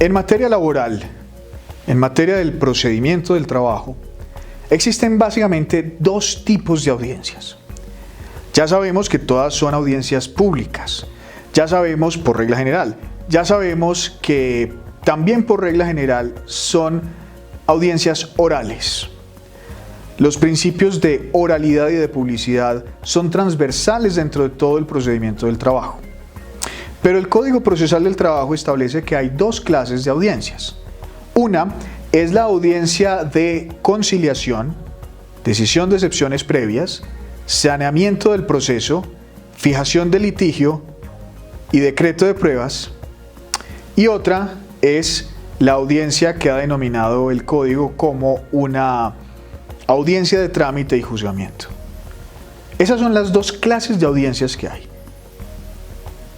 En materia laboral, en materia del procedimiento del trabajo, existen básicamente dos tipos de audiencias. Ya sabemos que todas son audiencias públicas, ya sabemos por regla general, ya sabemos que también por regla general son audiencias orales. Los principios de oralidad y de publicidad son transversales dentro de todo el procedimiento del trabajo. Pero el Código Procesal del Trabajo establece que hay dos clases de audiencias. Una es la audiencia de conciliación, decisión de excepciones previas, saneamiento del proceso, fijación de litigio y decreto de pruebas. Y otra es la audiencia que ha denominado el Código como una audiencia de trámite y juzgamiento. Esas son las dos clases de audiencias que hay.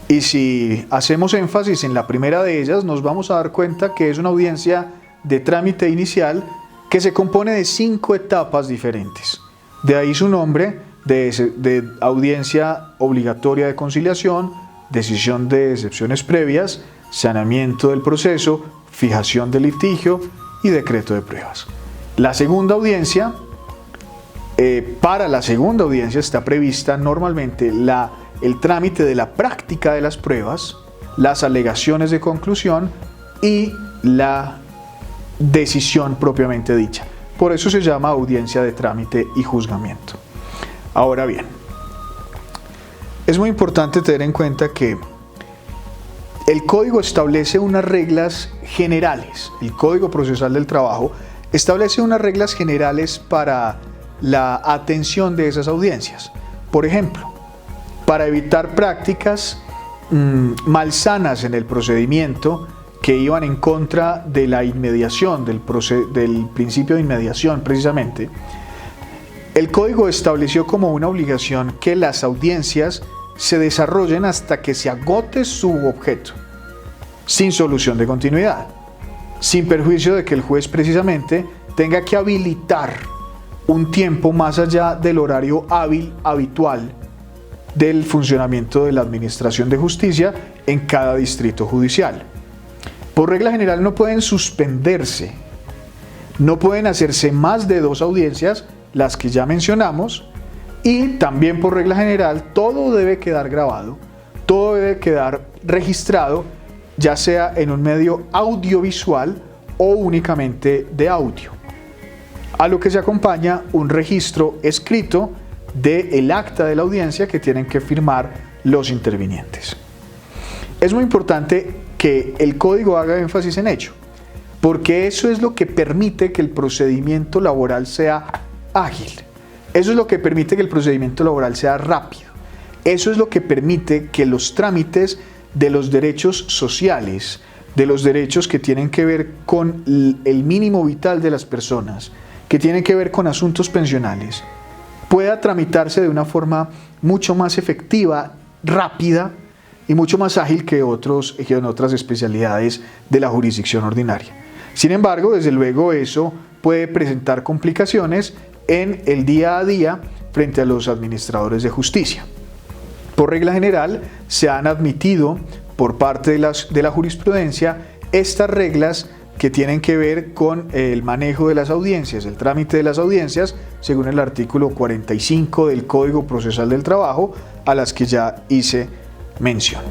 Y si hacemos énfasis en la primera de ellas, nos vamos a dar cuenta que es una audiencia de trámite inicial que se compone de 5 etapas diferentes. De ahí su nombre de audiencia obligatoria de conciliación, decisión de excepciones previas, saneamiento del proceso, fijación de litigio y decreto de pruebas. La segunda audiencia, para la segunda audiencia está prevista normalmente el trámite de la práctica de las pruebas, las alegaciones de conclusión y la decisión propiamente dicha. Por eso se llama audiencia de trámite y juzgamiento. Ahora bien, es muy importante tener en cuenta que el Código establece unas reglas generales. El Código Procesal del Trabajo establece unas reglas generales para la atención de esas audiencias. Por ejemplo, para evitar prácticas malsanas en el procedimiento que iban en contra de la inmediación, del principio de inmediación precisamente, el Código estableció como una obligación que las audiencias se desarrollen hasta que se agote su objeto, sin solución de continuidad, sin perjuicio de que el juez precisamente tenga que habilitar un tiempo más allá del horario hábil habitual del funcionamiento de la Administración de Justicia en cada distrito judicial. Por regla general no pueden suspenderse, no pueden hacerse más de 2 audiencias, las que ya mencionamos, y también por regla general todo debe quedar grabado, todo debe quedar registrado, ya sea en un medio audiovisual o únicamente de audio, a lo que se acompaña un registro escrito del acta de la audiencia que tienen que firmar los intervinientes. Es muy importante que el Código haga énfasis en ello, porque eso es lo que permite que el procedimiento laboral sea ágil, eso es lo que permite que el procedimiento laboral sea rápido, eso es lo que permite que los trámites de los derechos sociales, de los derechos que tienen que ver con el mínimo vital de las personas, que tienen que ver con asuntos pensionales, pueda tramitarse de una forma mucho más efectiva, rápida y mucho más ágil que en otras especialidades de la jurisdicción ordinaria. Sin embargo, desde luego eso puede presentar complicaciones en el día a día frente a los administradores de justicia. Por regla general, se han admitido por parte de la jurisprudencia estas reglas que tienen que ver con el manejo de las audiencias, el trámite de las audiencias, según el artículo 45 del Código Procesal del Trabajo, a las que ya hice mención.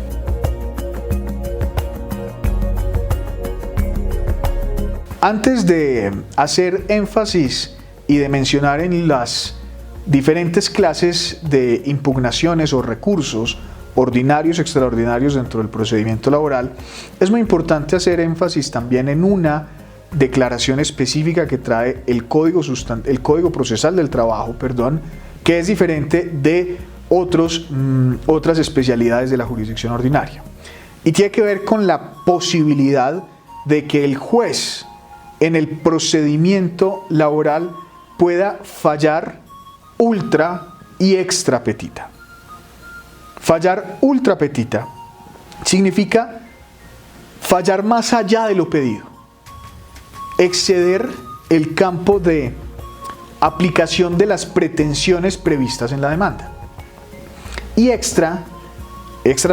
Antes de hacer énfasis y de mencionar en las diferentes clases de impugnaciones o recursos ordinarios, extraordinarios dentro del procedimiento laboral, es muy importante hacer énfasis también en una declaración específica que trae el Código Procesal del Trabajo, que es diferente de otras especialidades de la jurisdicción ordinaria. Y tiene que ver con la posibilidad de que el juez en el procedimiento laboral pueda fallar ultra y extra petita. Fallar ultra petita significa fallar más allá de lo pedido, exceder el campo de aplicación de las pretensiones previstas en la demanda. Y extra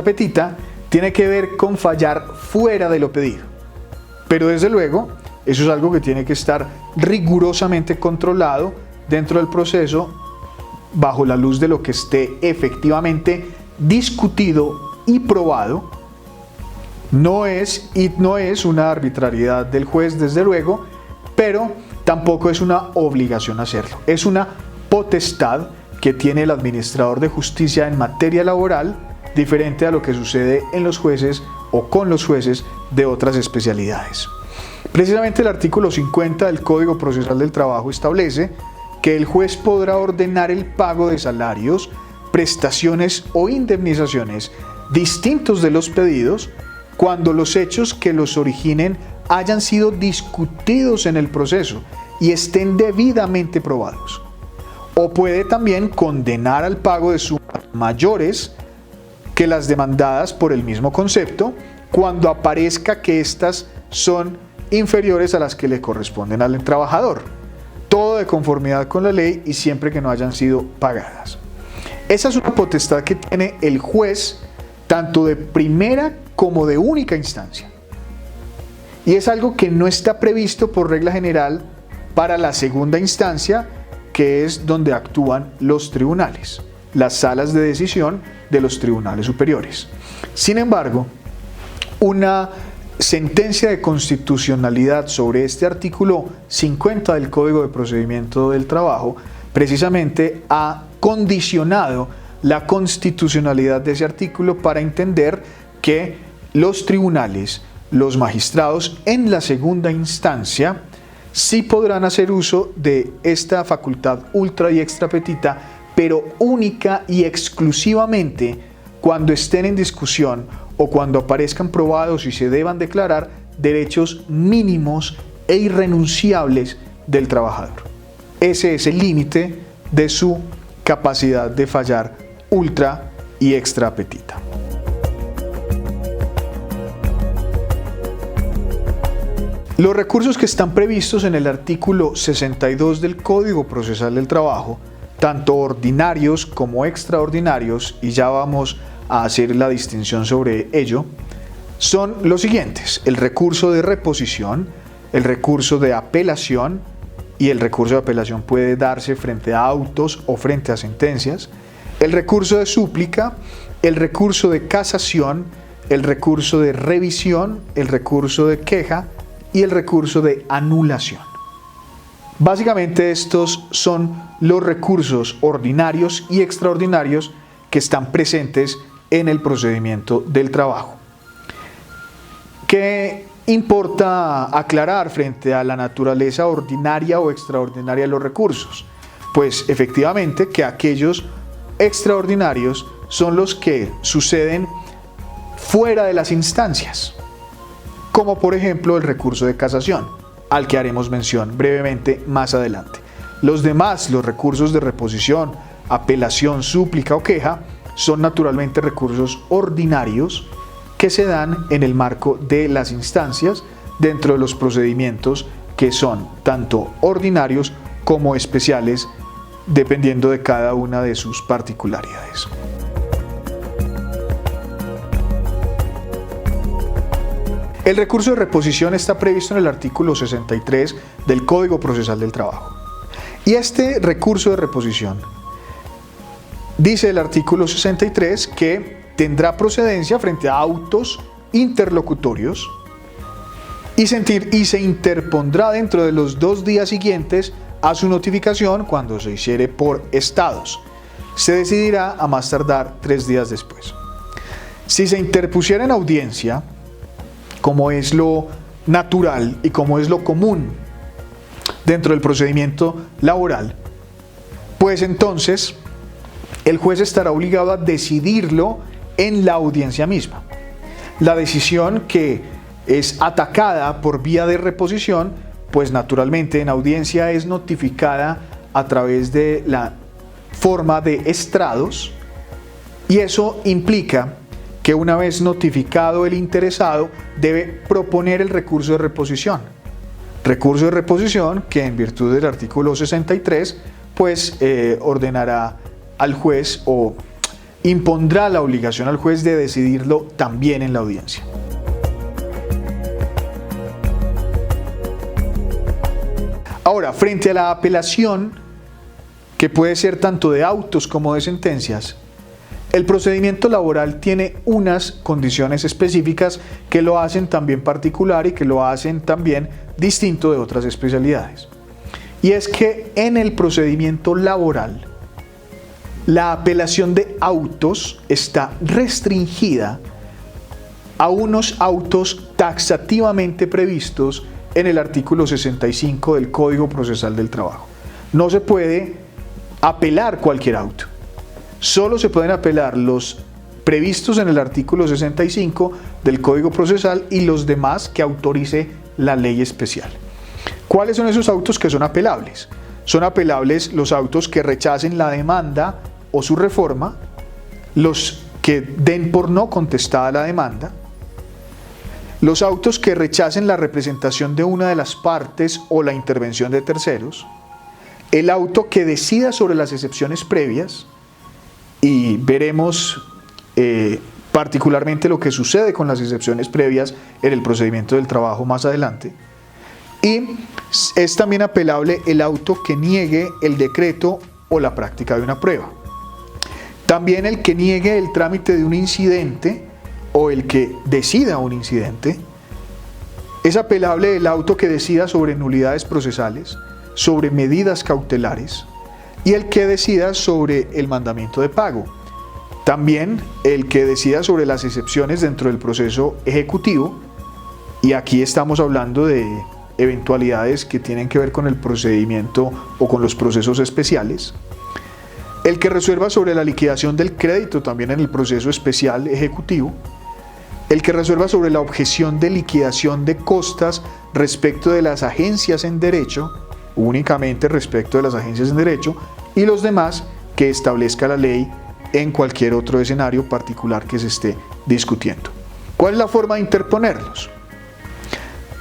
petita, tiene que ver con fallar fuera de lo pedido. Pero desde luego, eso es algo que tiene que estar rigurosamente controlado dentro del proceso bajo la luz de lo que esté efectivamente discutido y probado. No es una arbitrariedad del juez, desde luego, pero tampoco es una obligación hacerlo. Es una potestad que tiene el administrador de justicia en materia laboral, diferente a lo que sucede en los jueces o con los jueces de otras especialidades. Precisamente el artículo 50 del Código Procesal del Trabajo establece que el juez podrá ordenar el pago de salarios, prestaciones o indemnizaciones distintos de los pedidos cuando los hechos que los originen hayan sido discutidos en el proceso y estén debidamente probados. O puede también condenar al pago de sumas mayores que las demandadas por el mismo concepto cuando aparezca que éstas son inferiores a las que le corresponden al trabajador. Todo de conformidad con la ley y siempre que no hayan sido pagadas. Esa es una potestad que tiene el juez tanto de primera como de única instancia. Y es algo que no está previsto por regla general para la segunda instancia, que es donde actúan los tribunales, las salas de decisión de los tribunales superiores. Sin embargo, una sentencia de constitucionalidad sobre este artículo 50 del Código de Procedimiento del Trabajo precisamente ha condicionado la constitucionalidad de ese artículo para entender que los tribunales, los magistrados en la segunda instancia, sí podrán hacer uso de esta facultad ultra y extra petita, pero única y exclusivamente cuando estén en discusión o cuando aparezcan probados y se deban declarar derechos mínimos e irrenunciables del trabajador. Ese es el límite de su capacidad de fallar ultra y extra petita. Los recursos que están previstos en el artículo 62 del Código Procesal del Trabajo, tanto ordinarios como extraordinarios, y ya vamos a hacer la distinción sobre ello, son los siguientes: el recurso de reposición, el recurso de apelación, y el recurso de apelación puede darse frente a autos o frente a sentencias, el recurso de súplica, el recurso de casación, el recurso de revisión, el recurso de queja y el recurso de anulación. Básicamente estos son los recursos ordinarios y extraordinarios que están presentes en el procedimiento del trabajo. ¿Qué importa aclarar frente a la naturaleza ordinaria o extraordinaria de los recursos? Pues efectivamente que aquellos extraordinarios son los que suceden fuera de las instancias, como por ejemplo el recurso de casación, al que haremos mención brevemente más adelante. Los demás, los recursos de reposición, apelación, súplica o queja, son naturalmente recursos ordinarios que se dan en el marco de las instancias dentro de los procedimientos que son tanto ordinarios como especiales, dependiendo de cada una de sus particularidades. El recurso de reposición está previsto en el artículo 63 del Código Procesal del Trabajo. Y este recurso de reposición, dice el artículo 63 que tendrá procedencia frente a autos interlocutorios y se interpondrá dentro de los 2 días siguientes a su notificación cuando se hiciere por estados. Se decidirá a más tardar 3 días después. Si se interpusiera en audiencia, como es lo natural y como es lo común dentro del procedimiento laboral, pues entonces el juez estará obligado a decidirlo en la audiencia misma. La decisión que es atacada por vía de reposición, pues naturalmente en audiencia es notificada a través de la forma de estrados, y eso implica que una vez notificado el interesado debe proponer el recurso de reposición. Recurso de reposición que en virtud del artículo 63 pues ordenará al juez o impondrá la obligación al juez de decidirlo también en la audiencia. Ahora, frente a la apelación, que puede ser tanto de autos como de sentencias, el procedimiento laboral tiene unas condiciones específicas que lo hacen también particular y que lo hacen también distinto de otras especialidades. Y es que en el procedimiento laboral, la apelación de autos está restringida a unos autos taxativamente previstos en el artículo 65 del Código Procesal del Trabajo. No se puede apelar cualquier auto. Solo se pueden apelar los previstos en el artículo 65 del Código Procesal y los demás que autorice la ley especial. ¿Cuáles son esos autos que son apelables? Son apelables los autos que rechacen la demanda o su reforma, los que den por no contestada la demanda, los autos que rechacen la representación de una de las partes o la intervención de terceros, el auto que decida sobre las excepciones previas, y veremos particularmente lo que sucede con las excepciones previas en el procedimiento del trabajo más adelante, y es también apelable el auto que niegue el decreto o la práctica de una prueba. También el que niegue el trámite de un incidente o el que decida un incidente. Es apelable el auto que decida sobre nulidades procesales, sobre medidas cautelares y el que decida sobre el mandamiento de pago. También el que decida sobre las excepciones dentro del proceso ejecutivo, y aquí estamos hablando de eventualidades que tienen que ver con el procedimiento o con los procesos especiales. El que resuelva sobre la liquidación del crédito también en el proceso especial ejecutivo. El que resuelva sobre la objeción de liquidación de costas respecto de las agencias en derecho, únicamente respecto de las agencias en derecho, y los demás que establezca la ley en cualquier otro escenario particular que se esté discutiendo. ¿Cuál es la forma de interponerlos?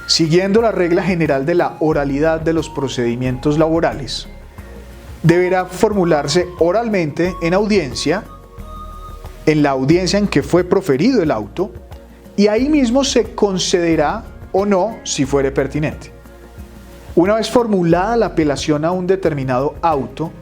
Siguiendo la regla general de la oralidad de los procedimientos laborales, deberá formularse oralmente en audiencia, en la audiencia en que fue proferido el auto, y ahí mismo se concederá o no si fuere pertinente. Una vez formulada la apelación a un determinado auto,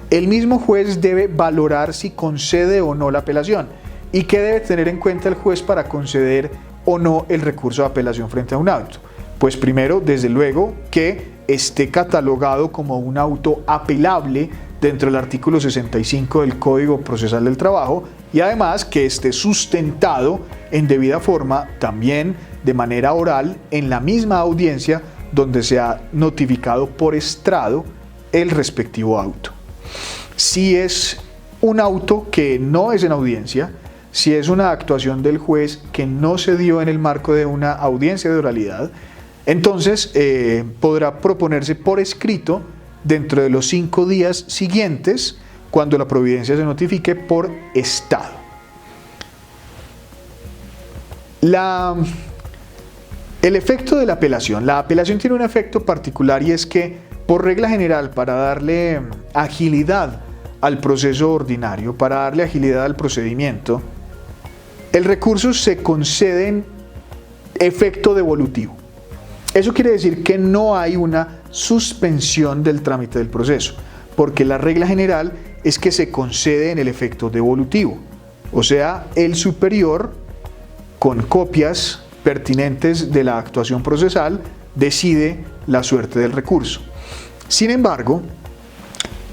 el mismo juez debe valorar si concede o no la apelación y qué debe tener en cuenta el juez para conceder o no el recurso de apelación frente a un auto. Pues primero, desde luego, que esté catalogado como un auto apelable dentro del artículo 65 del Código Procesal del Trabajo y además que esté sustentado en debida forma también de manera oral en la misma audiencia donde se ha notificado por estrado el respectivo auto. Si es un auto que no es en audiencia, si es una actuación del juez que no se dio en el marco de una audiencia de oralidad, entonces podrá proponerse por escrito dentro de los 5 días siguientes cuando la providencia se notifique por estado. El efecto de la apelación tiene un efecto particular y es que por regla general, para darle agilidad al proceso ordinario, para darle agilidad al procedimiento, el recurso se concede en efecto devolutivo. Eso quiere decir que no hay una suspensión del trámite del proceso, porque la regla general es que se concede en el efecto devolutivo, o sea, el superior, con copias pertinentes de la actuación procesal, decide la suerte del recurso. Sin embargo,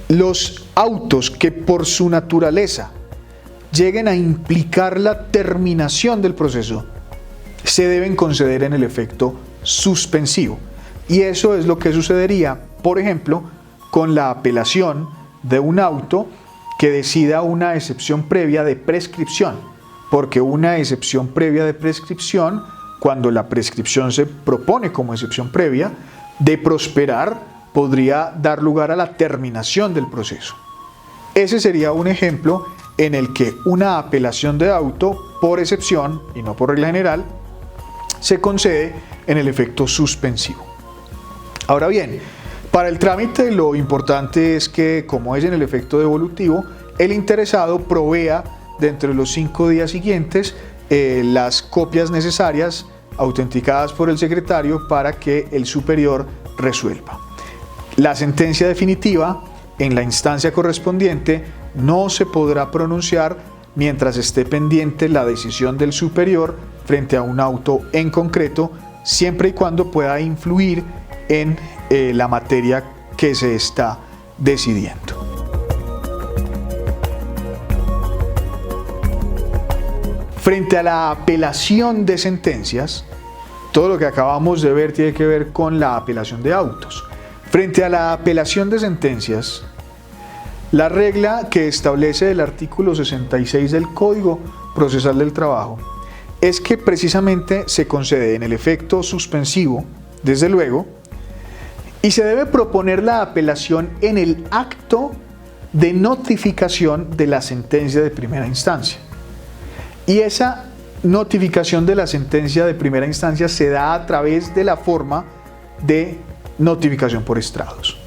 los autos que por su naturaleza lleguen a implicar la terminación del proceso se deben conceder en el efecto suspensivo. Y eso es lo que sucedería, por ejemplo, con la apelación de un auto que decida una excepción previa de prescripción, porque una excepción previa de prescripción, cuando la prescripción se propone como excepción previa, de prosperar podría dar lugar a la terminación del proceso. Ese sería un ejemplo en el que una apelación de auto por excepción y no por regla general se concede en el efecto suspensivo. Ahora bien, para el trámite lo importante es que, como es en el efecto devolutivo, el interesado provea dentro de los 5 días siguientes las copias necesarias autenticadas por el secretario para que el superior resuelva. La sentencia definitiva en la instancia correspondiente no se podrá pronunciar mientras esté pendiente la decisión del superior frente a un auto en concreto, siempre y cuando pueda influir en la materia que se está decidiendo. Frente a la apelación de sentencias, todo lo que acabamos de ver tiene que ver con la apelación de autos. Frente a la apelación de sentencias, la regla que establece el artículo 66 del Código Procesal del Trabajo es que precisamente se concede en el efecto suspensivo, desde luego, y se debe proponer la apelación en el acto de notificación de la sentencia de primera instancia. Y esa notificación de la sentencia de primera instancia se da a través de la forma de notificación por estrados.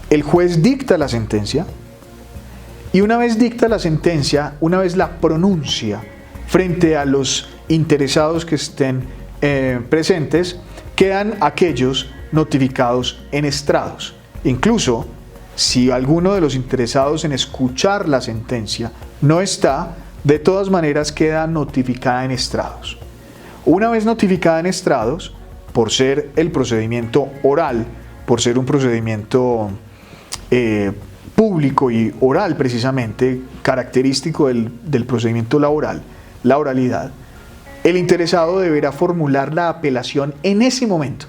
El juez dicta la sentencia y una vez dicta la sentencia, una vez la pronuncia frente a los interesados que estén presentes, quedan aquellos notificados en estrados. Incluso si alguno de los interesados en escuchar la sentencia no está, de todas maneras queda notificada en estrados. Una vez notificada en estrados, por ser el procedimiento oral, por ser un procedimiento público y oral precisamente, característico del procedimiento laboral, la oralidad, el interesado deberá formular la apelación en ese momento.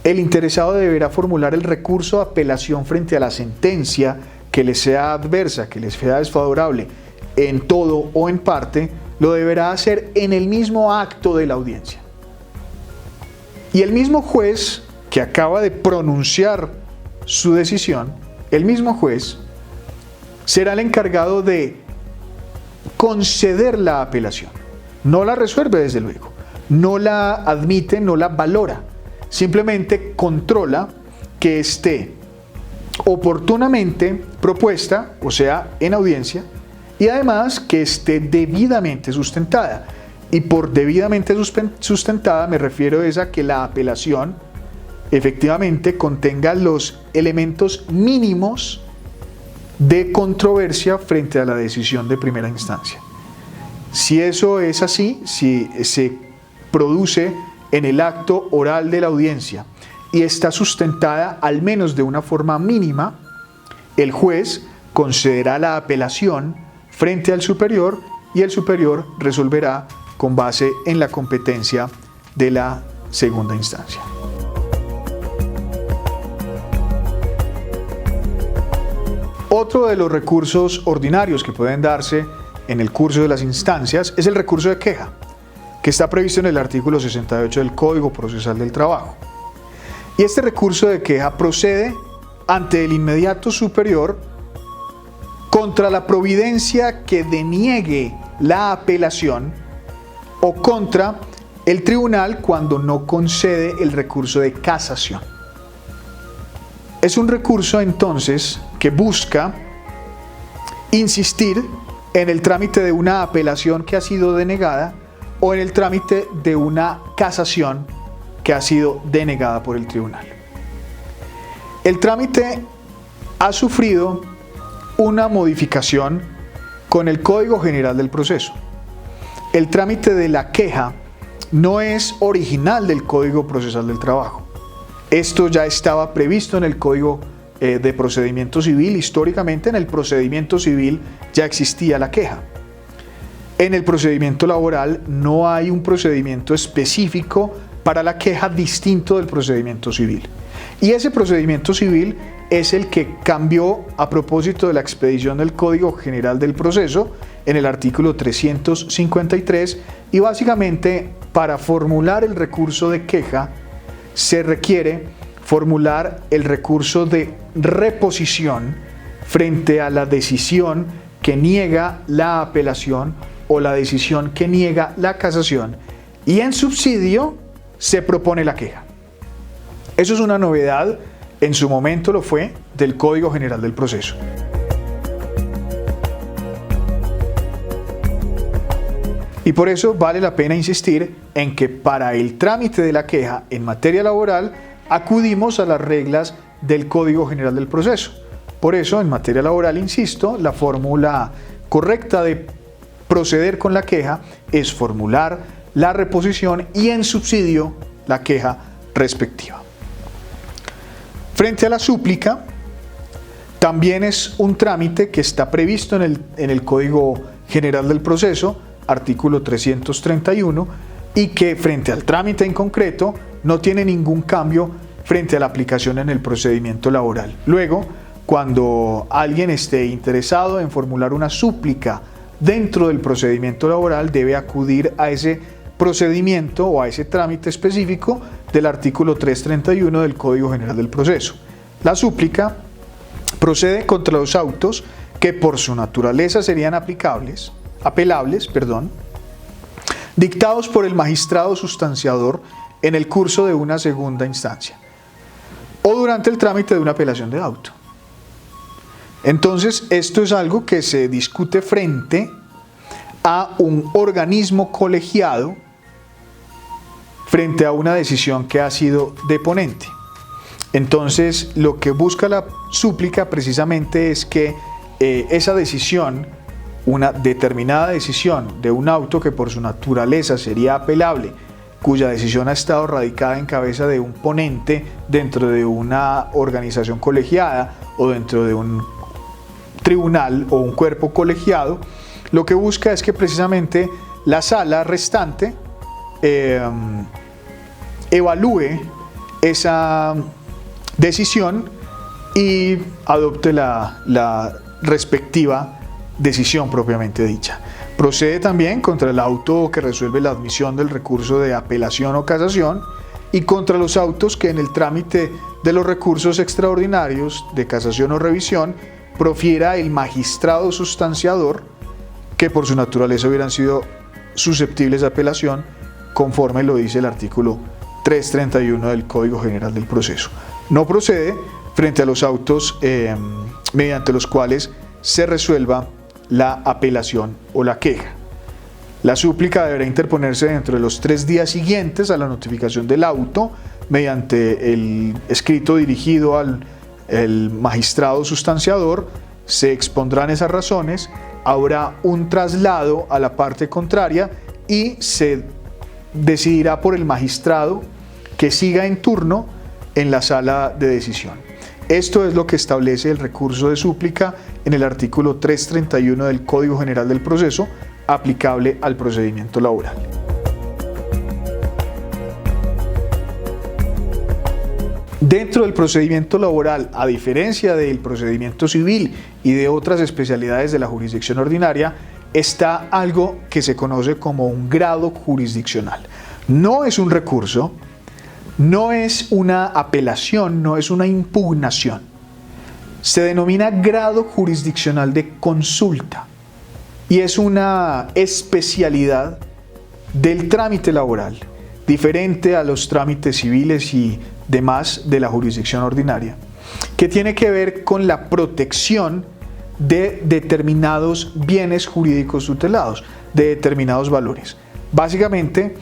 El interesado deberá formular el recurso de apelación frente a la sentencia que le sea adversa, que le sea desfavorable, en todo o en parte, lo deberá hacer en el mismo acto de la audiencia. Y el mismo juez que acaba de pronunciar su decisión, el mismo juez será el encargado de conceder la apelación. No la resuelve, desde luego, no la admite, no la valora, simplemente controla que esté oportunamente propuesta, o sea, en audiencia, y además que esté debidamente sustentada. Y por debidamente sustentada me refiero a que la apelación efectivamente contenga los elementos mínimos de controversia frente a la decisión de primera instancia. Si eso es así, si se produce en el acto oral de la audiencia y está sustentada al menos de una forma mínima, el juez concederá la apelación frente al superior y el superior resolverá con base en la competencia de la segunda instancia. Otro de los recursos ordinarios que pueden darse en el curso de las instancias es el recurso de queja, que está previsto en el artículo 68 del Código Procesal del Trabajo. Y este recurso de queja procede ante el inmediato superior contra la providencia que deniegue la apelación o contra el tribunal cuando no concede el recurso de casación. Es un recurso entonces que busca insistir en el trámite de una apelación que ha sido denegada o en el trámite de una casación que ha sido denegada por el tribunal. El trámite ha sufrido una modificación con el Código General del Proceso. El trámite de la queja no es original del Código Procesal del Trabajo. Esto ya estaba previsto en el Código de Procedimiento Civil. Históricamente en el procedimiento civil ya existía la queja. En el procedimiento laboral no hay un procedimiento específico para la queja distinto del procedimiento civil. Y ese procedimiento civil es el que cambió a propósito de la expedición del Código General del Proceso en el artículo 353, y básicamente para formular el recurso de queja se requiere formular el recurso de reposición frente a la decisión que niega la apelación o la decisión que niega la casación, y en subsidio se propone la queja. Eso es una novedad, en su momento lo fue, del Código General del Proceso. Y por eso vale la pena insistir en que para el trámite de la queja en materia laboral acudimos a las reglas del Código General del Proceso. Por eso, en materia laboral, insisto, la fórmula correcta de proceder con la queja es formular la reposición y en subsidio la queja respectiva. Frente a la súplica, también es un trámite que está previsto en el Código General del Proceso, artículo 331, y que frente al trámite en concreto no tiene ningún cambio frente a la aplicación en el procedimiento laboral. Luego, cuando alguien esté interesado en formular una súplica dentro del procedimiento laboral, debe acudir a ese procedimiento o a ese trámite específico del artículo 331 del Código General del Proceso. La súplica procede contra los autos que por su naturaleza serían apelables, dictados por el magistrado sustanciador en el curso de una segunda instancia o durante el trámite de una apelación de auto. Entonces, esto es algo que se discute frente a un organismo colegiado frente a una decisión que ha sido deponente. Entonces, lo que busca la súplica precisamente es que esa decisión, una determinada decisión de un auto que por su naturaleza sería apelable, cuya decisión ha estado radicada en cabeza de un ponente dentro de una organización colegiada o dentro de un tribunal o un cuerpo colegiado, lo que busca es que precisamente la sala restante evalúe esa decisión y adopte la respectiva decisión propiamente dicha. Procede también contra el auto que resuelve la admisión del recurso de apelación o casación y contra los autos que en el trámite de los recursos extraordinarios de casación o revisión profiera el magistrado sustanciador que por su naturaleza hubieran sido susceptibles de apelación conforme lo dice el artículo 331 del Código General del Proceso. No procede frente a los autos mediante los cuales se resuelva la apelación o la queja. La súplica deberá interponerse dentro de los 3 días siguientes a la notificación del auto mediante el escrito dirigido al magistrado sustanciador. Se expondrán esas razones, habrá un traslado a la parte contraria y se decidirá por el magistrado que siga en turno en la sala de decisión. Esto es lo que establece el recurso de súplica en el artículo 331 del Código General del Proceso, aplicable al procedimiento laboral. Dentro del procedimiento laboral, a diferencia del procedimiento civil y de otras especialidades de la jurisdicción ordinaria, está algo que se conoce como un grado jurisdiccional. No es un recurso, no es una apelación, no es una impugnación. Se denomina grado jurisdiccional de consulta y es una especialidad del trámite laboral, diferente a los trámites civiles y demás de la jurisdicción ordinaria, que tiene que ver con la protección de determinados bienes jurídicos tutelados, de determinados valores. Básicamente,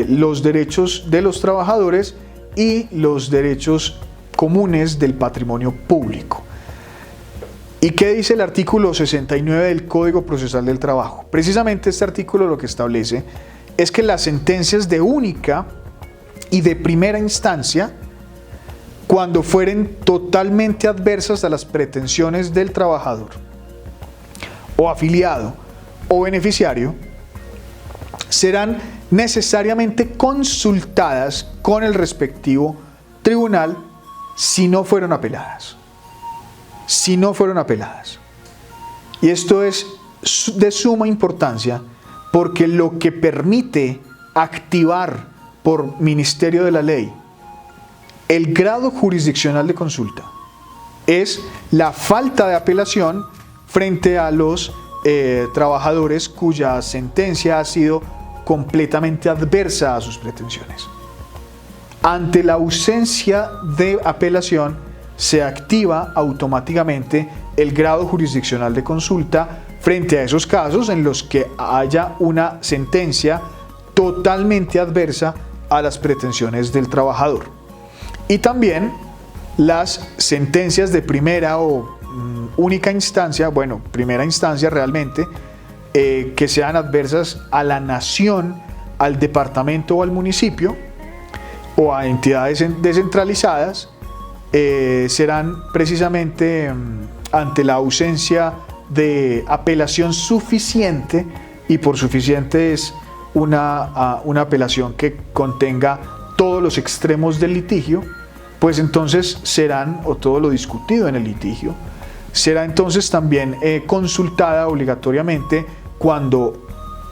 los derechos de los trabajadores y los derechos comunes del patrimonio público. ¿Y qué dice el artículo 69 del Código Procesal del Trabajo? Precisamente este artículo lo que establece es que las sentencias de única y de primera instancia, cuando fueren totalmente adversas a las pretensiones del trabajador o afiliado o beneficiario, serán necesariamente consultadas con el respectivo tribunal si no fueron apeladas. Si no fueron apeladas. Y esto es de suma importancia porque lo que permite activar por Ministerio de la Ley el grado jurisdiccional de consulta es la falta de apelación frente a los trabajadores cuya sentencia ha sido completamente adversa a sus pretensiones. Ante la ausencia de apelación, se activa automáticamente el grado jurisdiccional de consulta frente a esos casos en los que haya una sentencia totalmente adversa a las pretensiones del trabajador. Y también las sentencias de primera o única instancia, bueno, primera instancia realmente, que sean adversas a la nación, al departamento o al municipio o a entidades descentralizadas, serán precisamente ante la ausencia de apelación suficiente, y por suficiente es una apelación que contenga todos los extremos del litigio, pues entonces serán, o todo lo discutido en el litigio, será entonces también consultada obligatoriamente cuando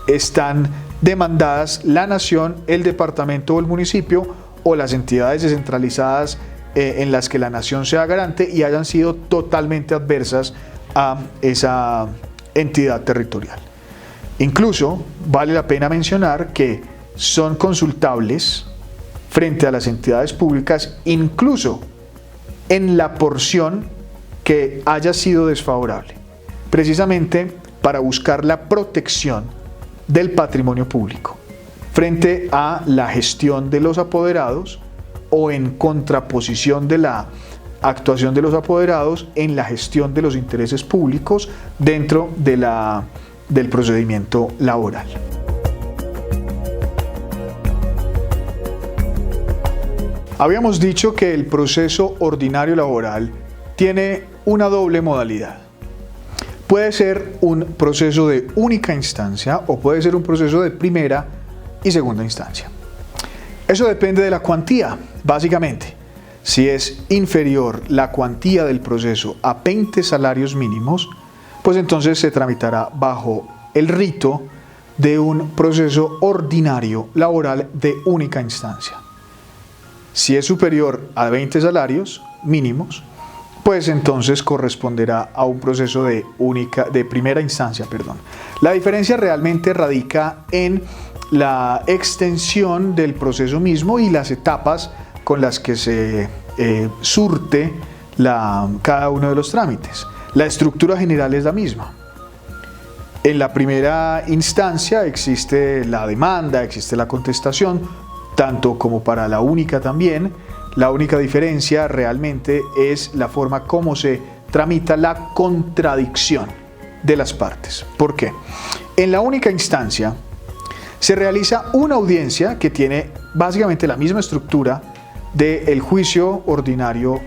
están demandadas la nación, el departamento o el municipio o las entidades descentralizadas en las que la nación sea garante y hayan sido totalmente adversas a esa entidad territorial. Incluso vale la pena mencionar que son consultables frente a las entidades públicas, incluso en la porción que haya sido desfavorable, precisamente para buscar la protección del patrimonio público frente a la gestión de los apoderados o en contraposición de la actuación de los apoderados en la gestión de los intereses públicos dentro del procedimiento laboral. Habíamos dicho que el proceso ordinario laboral tiene una doble modalidad. Puede ser un proceso de única instancia o puede ser un proceso de primera y segunda instancia. Eso depende de la cuantía, básicamente. Si es inferior la cuantía del proceso a 20 salarios mínimos, pues entonces se tramitará bajo el rito de un proceso ordinario laboral de única instancia. Si es superior a 20 salarios mínimos, pues entonces corresponderá a un proceso de primera instancia. La diferencia realmente radica en la extensión del proceso mismo y las etapas con las que se surte cada uno de los trámites. La estructura general es la misma. En la primera instancia existe la demanda, existe la contestación, tanto como para la única también. La única diferencia realmente es la forma como se tramita la contradicción de las partes. ¿Por qué? En la única instancia se realiza una audiencia que tiene básicamente la misma estructura del juicio ordinario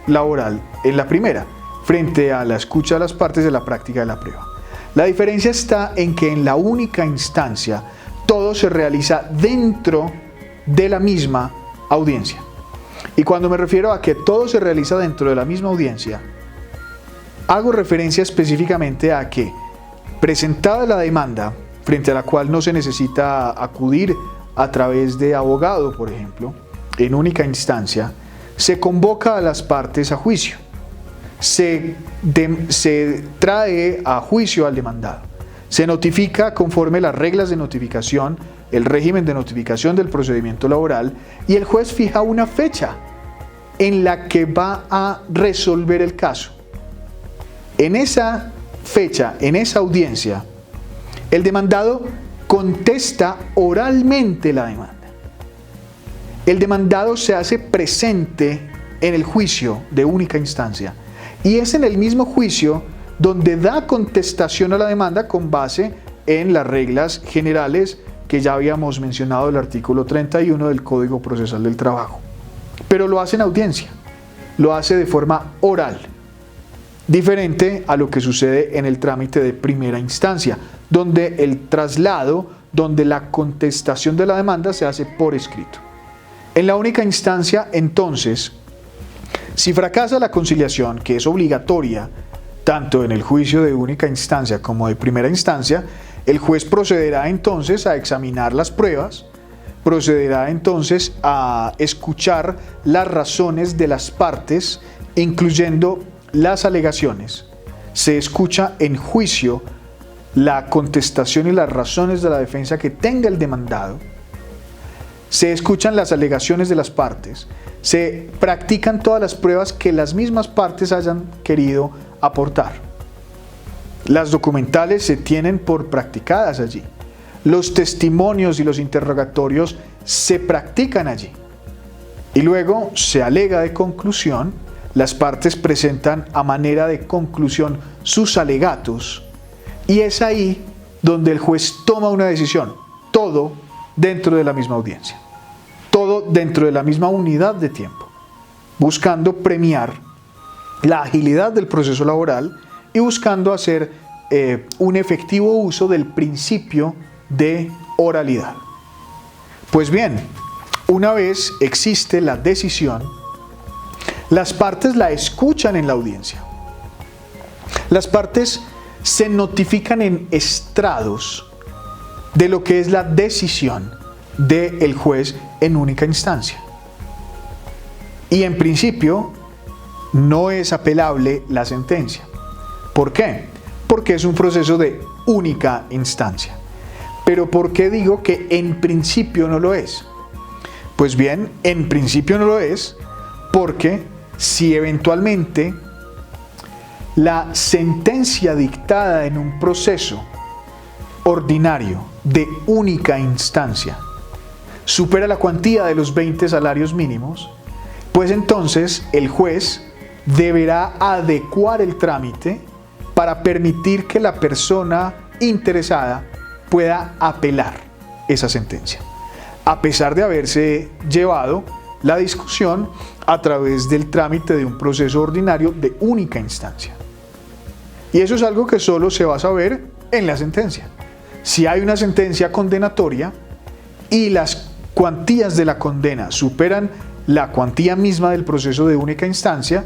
laboral en la primera, frente a la escucha de las partes de la práctica de la prueba. La diferencia está en que en la única instancia todo se realiza dentro de la misma audiencia. Y cuando me refiero a que todo se realiza dentro de la misma audiencia, hago referencia específicamente a que, presentada la demanda, frente a la cual no se necesita acudir a través de abogado, por ejemplo, en única instancia, se convoca a las partes a juicio. Se trae a juicio al demandado. Se notifica conforme las reglas de notificación, el régimen de notificación del procedimiento laboral, y el juez fija una fecha en la que va a resolver el caso. En esa fecha, en esa audiencia, el demandado contesta oralmente la demanda. El demandado se hace presente en el juicio de única instancia y es en el mismo juicio donde da contestación a la demanda con base en las reglas generales que ya habíamos mencionado del artículo 31 del Código Procesal del Trabajo. Pero lo hace en audiencia, lo hace de forma oral, diferente a lo que sucede en el trámite de primera instancia, donde el traslado, donde la contestación de la demanda se hace por escrito. En la única instancia, entonces, si fracasa la conciliación, que es obligatoria tanto en el juicio de única instancia como de primera instancia, el juez procederá entonces a examinar las pruebas, procederá entonces a escuchar las razones de las partes, incluyendo las alegaciones. Se escucha en juicio la contestación y las razones de la defensa que tenga el demandado. Se escuchan las alegaciones de las partes. Se practican todas las pruebas que las mismas partes hayan querido aportar. Las documentales se tienen por practicadas allí. Los testimonios y los interrogatorios se practican allí. y luego se alega de conclusión. Las partes presentan a manera de conclusión sus alegatos y es ahí donde el juez toma una decisión, todo dentro de la misma audiencia, todo dentro de la misma unidad de tiempo, buscando premiar la agilidad del proceso laboral y buscando hacer un efectivo uso del principio de oralidad. Pues bien, una vez existe la decisión, las partes la escuchan en la audiencia. Las partes se notifican en estrados de lo que es la decisión del juez en única instancia. Y en principio no es apelable la sentencia. ¿Por qué? Porque es un proceso de única instancia. Pero ¿por qué digo que en principio no lo es? Pues bien, en principio no lo es porque si eventualmente la sentencia dictada en un proceso ordinario de única instancia supera la cuantía de los 20 salarios mínimos, pues entonces el juez deberá adecuar el trámite para permitir que la persona interesada pueda apelar esa sentencia, a pesar de haberse llevado la discusión a través del trámite de un proceso ordinario de única instancia. Y eso es algo que solo se va a saber en la sentencia. Si hay una sentencia condenatoria y las cuantías de la condena superan la cuantía misma del proceso de única instancia,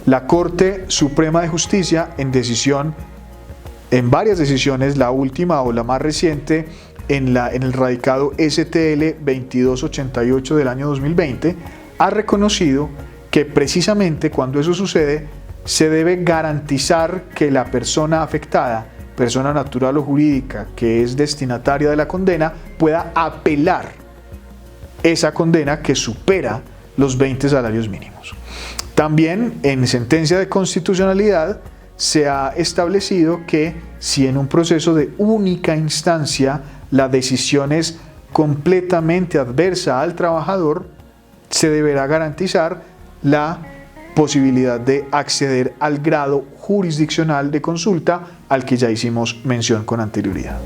la Corte Suprema de Justicia en varias decisiones, la última o la más reciente en el radicado STL 2288 del año 2020, ha reconocido que precisamente cuando eso sucede, se debe garantizar que la persona afectada, persona natural o jurídica que es destinataria de la condena, pueda apelar esa condena que supera los 20 salarios mínimos. También en sentencia de constitucionalidad se ha establecido que si en un proceso de única instancia la decisión es completamente adversa al trabajador, se deberá garantizar la posibilidad de acceder al grado jurisdiccional de consulta al que ya hicimos mención con anterioridad.